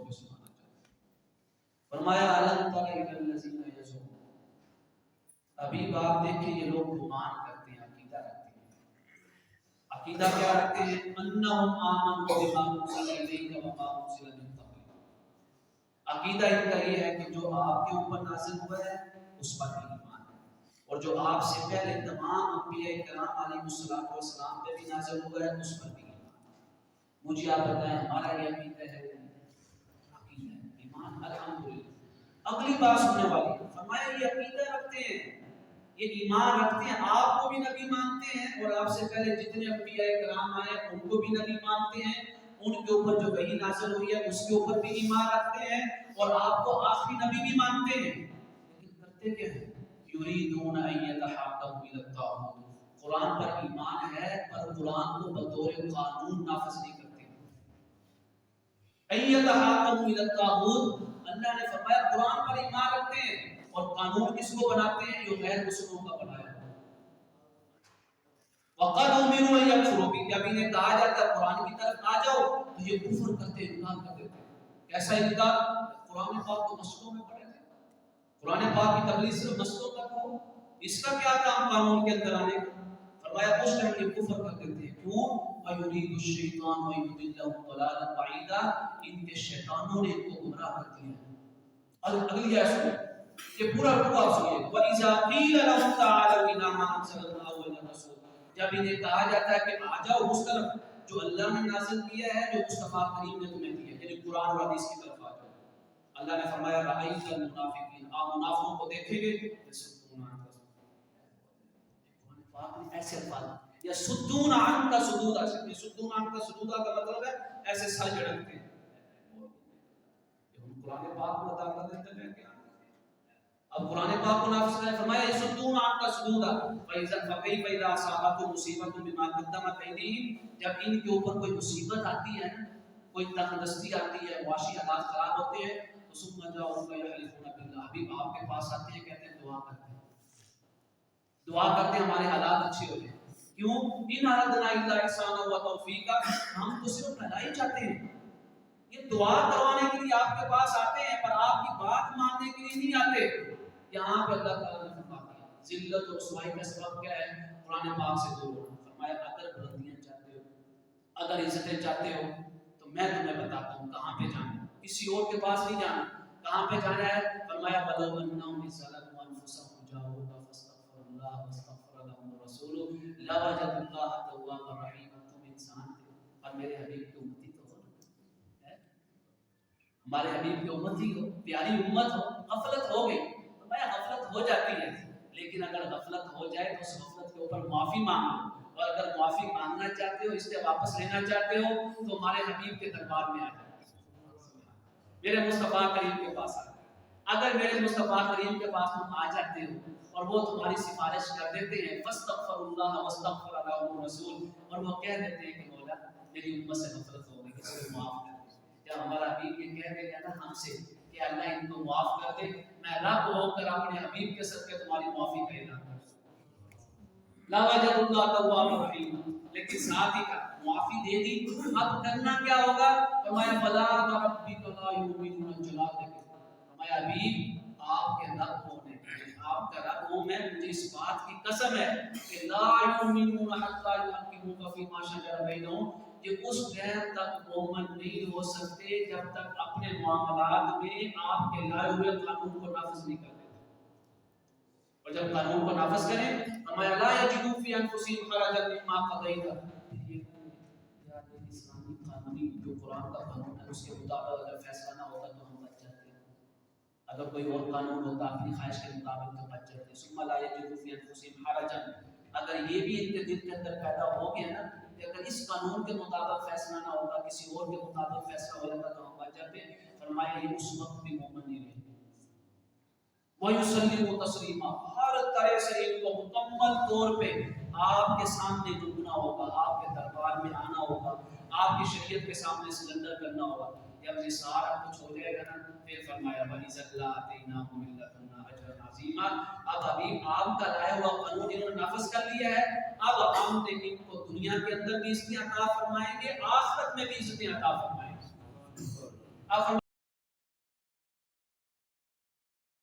پہ سنانا چاہتا ہوں۔ فرمایا الم تر الی الذین یزعمون، ابھی آپ دیکھیں یہ لوگ گمان کرتے ہیں، عقیدہ رکھتے ہیں۔ عقیدہ کیا رکھتے ہیں؟ انہم آمنوا بما انزل الیک وما انزل من قبلک، عقیدہ ان کا یہ ہے کہ جو آپ کے اوپر نازل ہوا ہے اس پر بھی ایمان ہے، اور جو آپ سے پہلے تمام انبیاء کرام علیہ السلام پہ بھی نازل ہوا ہے اس پر بھی ایمان ہے۔ مجھے آپ بتائیں ہمارا یہ عقیدہ ہے؟ عقیدہ ہے، ایمان الحمدللہ۔ اگلی بات سننے والی ہے، فرمایا یہ عقیدہ رکھتے ہیں، یہ ایمان رکھتے ہیں، آپ کو بھی نبی مانتے ہیں، اور آپ سے پہلے جتنے انبیاء کرام آئے ان کو بھی نبی مانتے ہیں، ان کے اوپر جو وحی نازل ہوئی ہے اس کے اوپر بھی ایمان رکھتے ہیں، اور آپ کو آخری نبی بھی مانتے ہیں، لیکن کرتے کیا ہیں؟ یریدون ان یتحاکموا الی الطاغوت، قرآن پر ایمان ہے پر قرآن کو بطور قانون نافذ نہیں کرتے۔ ان یتحاکموا الی الطاغوت، اللہ نے فرمایا قرآن پر ایمان رکھتے ہیں اور قانون کس کو بناتے ہیں؟ جو غیر مسلموں کا بنایا ہے۔ وقد امروا ان یکفروا بہ، جب انہیں کہا جاتا ہے قرآن کی طرف آ جاؤ تو یہ کفر کرتے ہیں، انکار کر دیتے ہیں۔ کیسا انکار؟ قرآن پاک کو مسجدوں میں پڑھے تھے، قرآن پاک کی تبلیغ صرف مسجدوں تک ہو، اس کا کیا کام قانون کے اندر آنے کا؟ فرمایا اس ٹائم یہ کفر کر دیتے ہیں۔ کیوں؟ وَيُرِيدُ الشَّيْطَانُ أَن يُضِلَّهُمْ ضَلَالًا بَعِيدًا، ان کے شیطانوں نے ان کو گمراہ کر دیا۔ اگلی آیت سنیں، یہ پورا آپ سنیے۔ وَإِذَا قِيلَ لَهُمْ تَعَالَوْا إِلَىٰ مَا أَنزَلَ اللَّهُ وَإِلَى الرَّسُولِ، جب انہیں کہا جاتا ہے کہ آ جاؤ اس طرف جو اللہ نے نازل کیا ہے، جو مصطفیٰ کریم نے تمہیں دیا ہے، یعنی قرآن اور حدیث کی طرف آ جاؤ۔ اللہ نے فرمایا رَأَيْتَ الْمُنَافِقِينَ، آپ منافقوں کو دیکھیں گے یصدون عنک، قرآن پاک نے ایسے الفاظ یصدون عنک صدودا، یصدون عنک صدودا کا مطلب ہے ایسے سر جھڑکتے ہیں۔ قرآن پاک کو عطا دیتے ہیں کیا؟ اب قرآن پاک کو نافذ کریں، فرمایا یصدون عنک صدودا فَكَيْفَ إِذَا أَصَابَتْهُم مُّصِیبَةٌ بِمَا قَدَّمَتْ أَیْدِیہِم، جب ان کے اوپر کوئی مصیبت آتی ہے، کوئی تنگدستی آتی ہے، معاشی حالات خراب ہوتے ہیں، تو ثم جاءوک یحلفون باللہ، بھی آپ کے پاس آتے ہیں کہتے ہیں دعا کرتے ہیں، دعا کرتے ہیں ہمارے حالات اچھے ہو جائیں۔ کیوں؟ ان اردنا الا احسانا و توفیقا، ہم تو صرف بھلائی چاہتے ہیں۔ یہ دعا کروانے کے لیے آپ کے پاس آتے ہیں پر آپ کی بات ماننے کے لیے نہیں آتے۔ یہاں پہ اللہ تعالیٰ نے فرمایا ذلت اور رسوائی کا سبب کیا ہے؟ قرآن پاک سے دور ہونا۔ فرمایا اگر بلندیاں چاہتے ہو، اگر عزتیں چاہتے ہو تو میں تمہیں بتاتا ہوں کہاں پہ جانا ہے، کسی اور کے پاس نہیں جانا۔ کہاں پہ جانا ہے؟ فرمایا وَلَوْ أَنَّهُمْ إِذْ ظَلَمُوا أَنفُسَهُمْ جَاءُوكَ فَاسْتَغْفَرُوا اللَّهَ وَاسْتَغْفَرَ لَهُمُ الرَّسُولُ لَوَجَدُوا اللَّهَ تَوَّابًا رَحِيمًا۔ تم انسان تھے اور میرے حبیب کی امتی تو ہو، ہمارے حبیب کی امتی ہو، پیاری امت ہو، غفلت ہو گئی، فرمایا غفلت ہو جاتی ہے، لیکن اگر غفلت ہو جائے تو اس غفلت کے اوپر معافی مانگو، اور اگر معافی مانگنا چاہتے ہو، اس سے واپس لینا چاہتے ہو تو ہمارے حبیب کے دربار میں آ جائے، میرے مصطفیٰ کریم کے پاس آ جائے۔ اگر میرے مصطفیٰ کریم کے پاس تم آ جاتے ہو اور وہ تمہاری سفارش کر دیتے ہیں فاستغفروا اللہ واستغفر لهم الرسول، اور وہ کہہ دیتے ہیں کہ مولا میری امت سے غفلت ہو گئی، اس کو معاف کر دے، جب ہمارا حبیب یہ کہہ دے گا نا ہم سے کہ اللہ ان کو معاف کر دے، میں رب ہو کر اپنے حبیب کے صدقے تمہاری معافی کا اعلان کرتا ہوں، لا وجد اللہ توابا رحیما، لیکن ساتھ ہی کا معافی دے دی، اب کرنا کیا ہوگا؟ فرمایا فلا ربک لا یؤمنون، جلا دے، فرمایا حبیب آپ کے رب ہونے، آپ کا رب ہوں میں، مجھے اس بات کی قسم ہے کہ لا یؤمنون حتی یحکموک فیما شجر بینہم، کہ اس ٹائم تک مومن نہیں ہو سکتے جب تک اپنے معاملات میں آپ کے لائے ہوئے قانون کو نافذ نہیں کر دیتے، اور جب قانون کو نافذ کریں فرمایا لا یجدوا فی انفسہم حرجا مما قضیت، یہ اسلامی قانونی جو قرآن کا قانون ہے اس کے مطابق اگر فیصلہ نہ ہوتا تو ہم بچ جاتے ہیں، اگر کوئی اور قانون ہوتا اپنی خواہش کے مطابق تو بچ جاتے ہیں۔ ثم لا یجدوا فی انفسہم حرجا، اگر یہ بھی ان کے دل کے اندر پیدا ہو گیا نا کہ اگر اس قانون کے مطابق فیصلہ نہ ہوتا کسی اور کے مطابق فیصلہ ہو جاتا تو ہم بچ جاتے ہیں، فرمایا یہ اس وقت بھی مومن نہیں رہے۔ وَيُسَلِّمُ تَسْلِيمًا، ہر طرح سے ان کو مکمل طور پہ آپ کے سامنے جھکنا ہوگا، آپ کے دربار میں آنا ہوگا، آپ کی شریعت کے سامنے سرنڈر کرنا ہوگا۔ جب یہ سارا کچھ ہو جائے گا نا پھر فرمایا وَإِذَا لَآتَيْنَاهُم مِّن لَّدُنَّا أَجْرًا عَظِيمًا، اب حبیب آپ کا لائے ہوا قانون جنہوں نے نافذ کر لیا ہے، اب ہم نے ان کو دنیا کے اندر بھی عزتیں عطا فرمائیں گے، آخرت میں بھی عزتیں عطا فرمائیں گے۔ اب